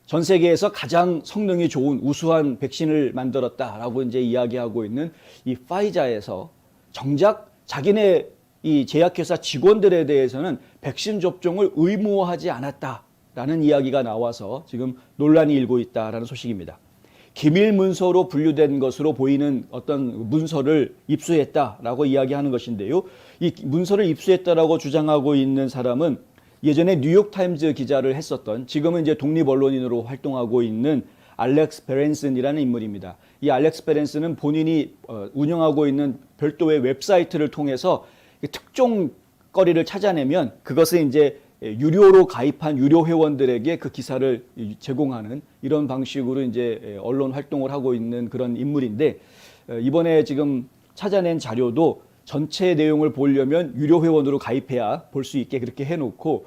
전 세계에서 가장 성능이 좋은 우수한 백신을 만들었다라고 이제 이야기하고 있는 이 파이자에서 정작 자기네 이 제약회사 직원들에 대해서는 백신 접종을 의무화하지 않았다라는 이야기가 나와서 지금 논란이 일고 있다라는 소식입니다. 기밀 문서로 분류된 것으로 보이는 어떤 문서를 입수했다라고 이야기하는 것인데요. 이 문서를 입수했다라고 주장하고 있는 사람은 예전에 뉴욕타임즈 기자를 했었던, 지금은 이제 독립언론인으로 활동하고 있는 알렉스 베렌슨이라는 인물입니다. 이 알렉스 베렌슨은 본인이 운영하고 있는 별도의 웹사이트를 통해서 특종 거리를 찾아내면 그것을 이제 유료로 가입한 유료 회원들에게 그 기사를 제공하는 이런 방식으로 이제 언론 활동을 하고 있는 그런 인물인데, 이번에 지금 찾아낸 자료도 전체 내용을 보려면 유료 회원으로 가입해야 볼 수 있게 그렇게 해놓고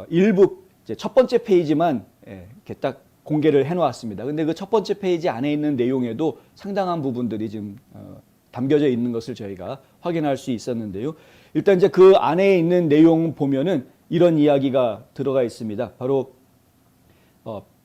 일부 이제 첫 번째 페이지만 이렇게 딱 공개를 해놓았습니다. 근데 그 첫 번째 페이지 안에 있는 내용에도 상당한 부분들이 지금 담겨져 있는 것을 저희가 확인할 수 있었는데요. 일단 이제 그 안에 있는 내용 보면은 이런 이야기가 들어가 있습니다. 바로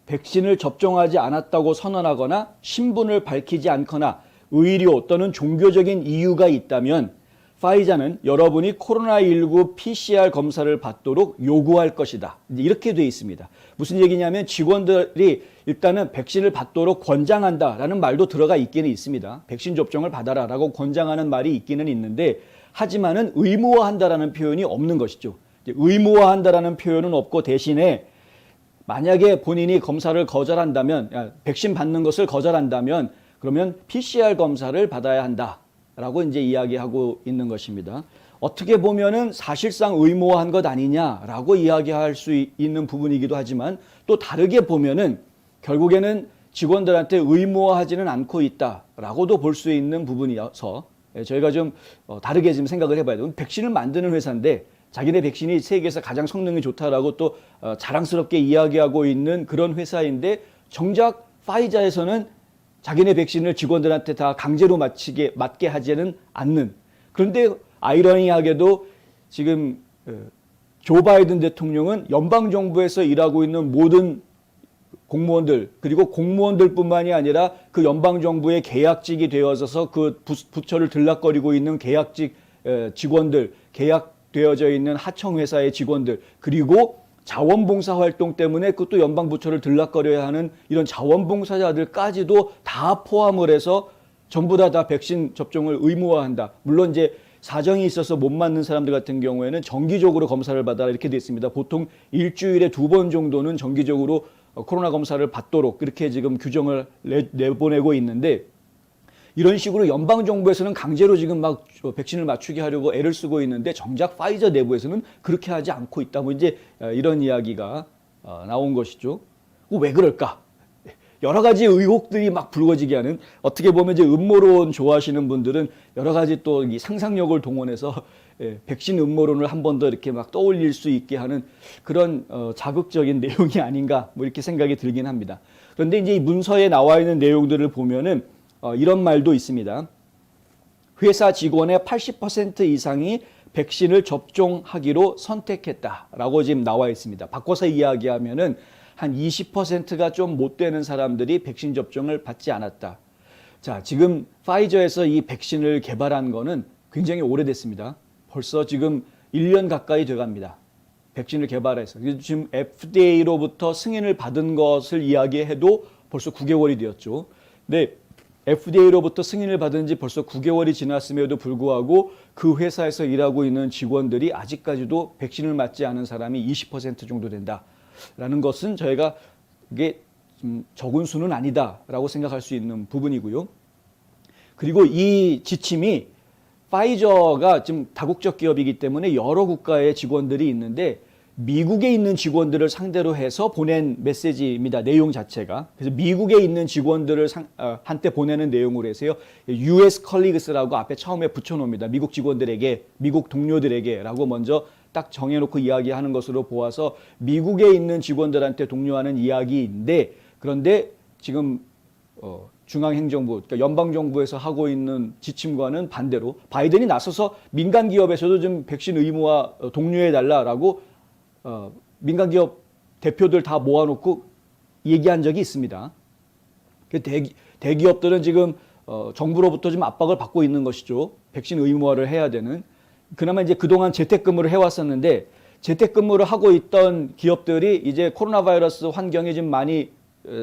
백신을 접종하지 않았다고 선언하거나 신분을 밝히지 않거나 의료 또는 종교적인 이유가 있다면 파이자는 여러분이 코로나19 PCR 검사를 받도록 요구할 것이다. 이렇게 돼 있습니다. 무슨 얘기냐면 직원들이 일단은 백신을 받도록 권장한다라는 말도 들어가 있기는 있습니다. 백신 접종을 받아라라고 권장하는 말이 있기는 있는데, 하지만은 의무화한다라는 표현이 없는 것이죠. 의무화한다라는 표현은 없고 대신에 만약에 본인이 검사를 거절한다면, 백신 받는 것을 거절한다면 그러면 PCR 검사를 받아야 한다라고 이제 이야기하고 있는 것입니다. 어떻게 보면은 사실상 의무화한 것 아니냐라고 이야기할 수 있는 부분이기도 하지만, 또 다르게 보면은 결국에는 직원들한테 의무화하지는 않고 있다라고도 볼 수 있는 부분이어서 저희가 좀 다르게 지금 생각을 해봐야 돼요. 백신을 만드는 회사인데 자기네 백신이 세계에서 가장 성능이 좋다라고 또 자랑스럽게 이야기하고 있는 그런 회사인데, 정작 파이자에서는 자기네 백신을 직원들한테 다 강제로 맞게 하지는 않는. 그런데 아이러니하게도 지금 조 바이든 대통령은 연방정부에서 일하고 있는 모든 공무원들, 그리고 공무원들뿐만이 아니라 그 연방정부의 계약직이 되어져서 그 부처를 들락거리고 있는 계약직 직원들, 계약되어져 있는 하청회사의 직원들, 그리고 자원봉사 활동 때문에 그것도 연방부처를 들락거려야 하는 이런 자원봉사자들까지도 다 포함을 해서 전부 다 백신 접종을 의무화한다. 물론 이제 사정이 있어서 못 맞는 사람들 같은 경우에는 정기적으로 검사를 받아라 이렇게 돼 있습니다. 보통 일주일에 2번 정도는 정기적으로 코로나 검사를 받도록 그렇게 지금 규정을 내보내고 있는데, 이런 식으로 연방정부에서는 강제로 지금 막 백신을 맞추게 하려고 애를 쓰고 있는데 정작 파이저 내부에서는 그렇게 하지 않고 있다. 뭐 이제 이런 이야기가 나온 것이죠. 왜 그럴까? 여러 가지 의혹들이 막 불거지게 하는, 어떻게 보면 이제 음모론 좋아하시는 분들은 여러 가지 또 이 상상력을 동원해서 백신 음모론을 한 번 더 이렇게 막 떠올릴 수 있게 하는 그런 자극적인 내용이 아닌가 뭐 이렇게 생각이 들긴 합니다. 그런데 이제 이 문서에 나와 있는 내용들을 보면은 이런 말도 있습니다. 회사 직원의 80% 이상이 백신을 접종하기로 선택했다라고 지금 나와 있습니다. 바꿔서 이야기하면은 한 20%가 좀 못 되는 사람들이 백신 접종을 받지 않았다. 자, 지금 파이저에서 이 백신을 개발한 거는 굉장히 오래됐습니다. 벌써 지금 1년 가까이 돼갑니다. 백신을 개발해서. 지금 FDA로부터 승인을 받은 것을 이야기해도 벌써 9개월이 되었죠. 근데 FDA로부터 승인을 받은 지 벌써 9개월이 지났음에도 불구하고 그 회사에서 일하고 있는 직원들이 아직까지도 백신을 맞지 않은 사람이 20% 정도 된다라는 것은 저희가 이게 적은 수는 아니다라고 생각할 수 있는 부분이고요. 그리고 이 지침이 파이저가 지금 다국적 기업이기 때문에 여러 국가의 직원들이 있는데 미국에 있는 직원들을 상대로 해서 보낸 메시지입니다. 내용 자체가. 그래서 미국에 있는 직원들을 한테 보내는 내용으로 해서요. US colleagues라고 앞에 처음에 붙여놓습니다. 미국 직원들에게, 미국 동료들에게라고 먼저 딱 정해놓고 이야기하는 것으로 보아서 미국에 있는 직원들한테 독려하는 이야기인데, 그런데 지금 중앙행정부, 그러니까 연방정부에서 하고 있는 지침과는 반대로 바이든이 나서서 민간 기업에서도 좀 백신 의무화 독려해달라라고 민간기업 대표들 다 모아놓고 얘기한 적이 있습니다. 대기업들은 지금 정부로부터 좀 압박을 받고 있는 것이죠. 백신 의무화를 해야 되는. 그나마 이제 그동안 재택근무를 해왔었는데 재택근무를 하고 있던 기업들이 이제 코로나 바이러스 환경에 좀 많이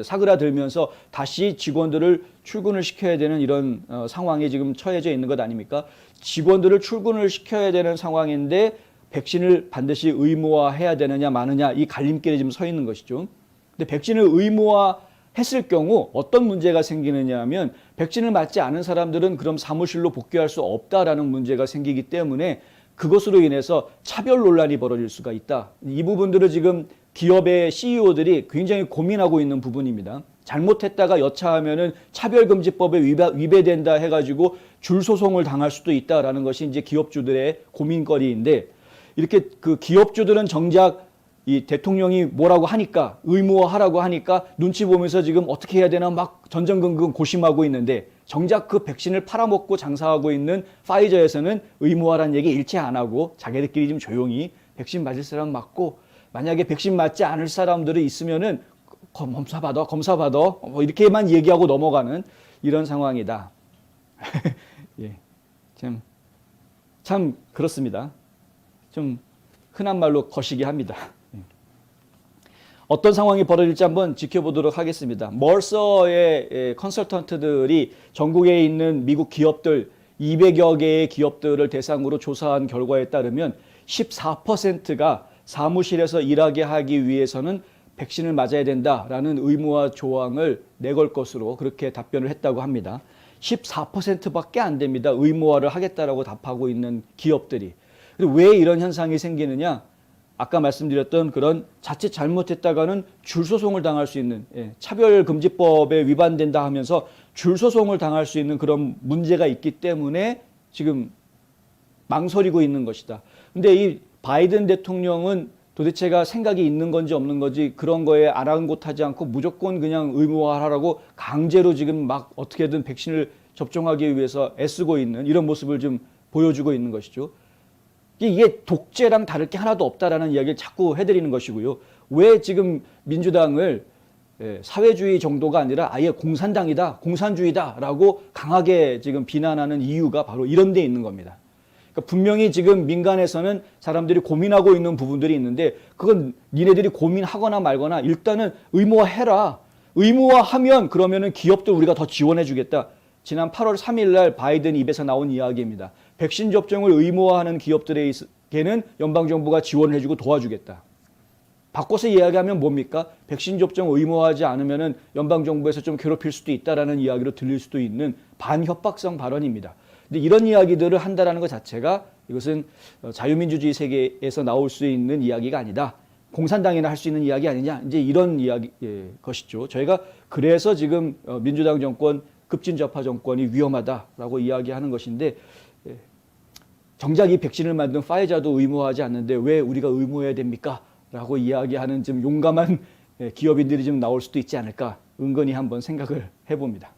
사그라들면서 다시 직원들을 출근을 시켜야 되는 이런 상황에 지금 처해져 있는 것 아닙니까? 직원들을 출근을 시켜야 되는 상황인데 백신을 반드시 의무화해야 되느냐 마느냐 이 갈림길에 지금 서 있는 것이죠. 근데 백신을 의무화했을 경우 어떤 문제가 생기느냐 하면 백신을 맞지 않은 사람들은 그럼 사무실로 복귀할 수 없다라는 문제가 생기기 때문에 그것으로 인해서 차별 논란이 벌어질 수가 있다. 이 부분들을 지금 기업의 CEO들이 굉장히 고민하고 있는 부분입니다. 잘못했다가 여차하면은 차별금지법에 위배된다 해가지고 줄소송을 당할 수도 있다라는 것이 이제 기업주들의 고민거리인데 이렇게 그 기업주들은 정작 이 대통령이 뭐라고 하니까 의무화하라고 하니까 눈치 보면서 지금 어떻게 해야 되나 막 전전긍긍 고심하고 있는데 정작 그 백신을 팔아먹고 장사하고 있는 파이저에서는 의무화란 얘기 일체 안 하고 자기들끼리 좀 조용히 백신 맞을 사람 맞고 만약에 백신 맞지 않을 사람들이 있으면은 검사 받아 뭐 이렇게만 얘기하고 넘어가는 이런 상황이다. 예, 참 그렇습니다. 좀 흔한 말로 거시기 합니다. 어떤 상황이 벌어질지 한번 지켜보도록 하겠습니다. 멀서의 컨설턴트들이 전국에 있는 미국 기업들 200여 개의 기업들을 대상으로 조사한 결과에 따르면 14%가 사무실에서 일하게 하기 위해서는 백신을 맞아야 된다라는 의무화 조항을 내걸 것으로 그렇게 답변을 했다고 합니다. 14%밖에 안 됩니다. 의무화를 하겠다라고 답하고 있는 기업들이. 왜 이런 현상이 생기느냐? 아까 말씀드렸던 그런 자칫 잘못했다가는 줄소송을 당할 수 있는 차별금지법에 위반된다 하면서 줄소송을 당할 수 있는 그런 문제가 있기 때문에 지금 망설이고 있는 것이다. 근데 이 바이든 대통령은 도대체가 생각이 있는 건지 없는 건지 그런 거에 아랑곳하지 않고 무조건 그냥 의무화하라고 강제로 지금 막 어떻게든 백신을 접종하기 위해서 애쓰고 있는 이런 모습을 좀 보여주고 있는 것이죠. 이게 독재랑 다를 게 하나도 없다라는 이야기를 자꾸 해드리는 것이고요. 왜 지금 민주당을 사회주의 정도가 아니라 아예 공산당이다, 공산주의다라고 강하게 지금 비난하는 이유가 바로 이런 데 있는 겁니다. 그러니까 분명히 지금 민간에서는 사람들이 고민하고 있는 부분들이 있는데 그건 니네들이 고민하거나 말거나 일단은 의무화해라. 의무화하면 그러면은 기업도 우리가 더 지원해 주겠다. 지난 8월 3일 날 바이든 입에서 나온 이야기입니다. 백신 접종을 의무화하는 기업들에게는 연방정부가 지원을 해주고 도와주겠다. 바꿔서 이야기하면 뭡니까? 백신 접종 의무화하지 않으면 연방정부에서 좀 괴롭힐 수도 있다라는 이야기로 들릴 수도 있는 반협박성 발언입니다. 근데 이런 이야기들을 한다라는 것 자체가 이것은 자유민주주의 세계에서 나올 수 있는 이야기가 아니다. 공산당이나 할 수 있는 이야기 아니냐. 이제 이런 이야기 것이죠. 저희가 그래서 지금 민주당 정권 급진좌파 정권이 위험하다라고 이야기하는 것인데 정작 이 백신을 만든 파이자도 의무화하지 않는데 왜 우리가 의무해야 됩니까? 라고 이야기하는 좀 용감한 기업인들이 좀 나올 수도 있지 않을까 은근히 한번 생각을 해봅니다.